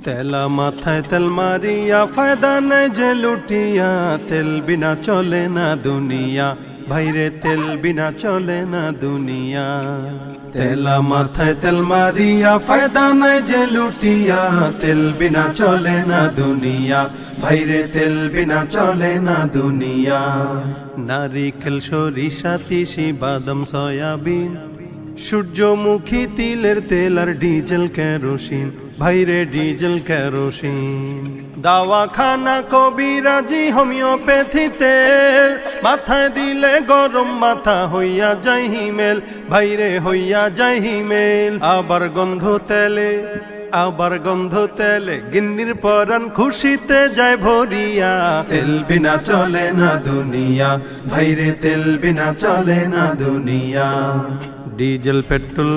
তেলা মাথায় তেল মারিয়া ফায়দা নাই যে লুটিয়া, তেল বিনা চলে না দুনিয়া, ভাইরে তেল বিনা চলে না দুনিয়া। তেলা মাথায় তেল মারিয়া ফায়দা নাই যে লুটিয়া, তেল বিনা চলে না দুনিয়া, ভাইরে তেল বিনা চলে না দুনিয়া। নারিকেল সরিষা তিসি বাদাম সয়াবিন, সূর্যমুখী তিলের তেল আর ডিজেল কেরোসিন, ভাইরে ডিজেল কেরোসিন। দাওয়াখানা কবিরাজি হোমিওপ্যাথি তেল, মাথায় দিলে গরম মাথা হইয়া যায় হিমেল, ভাইরে হইয়া যায় হিমেল। আবার গন্ধ তেলে গিন্নির পরান খুশিতে যায় ভরিয়া, তেল বিনা চলে না দুনিয়া, ভাইরে তেল বিনা চলে না দুনিয়া। Diesel petrol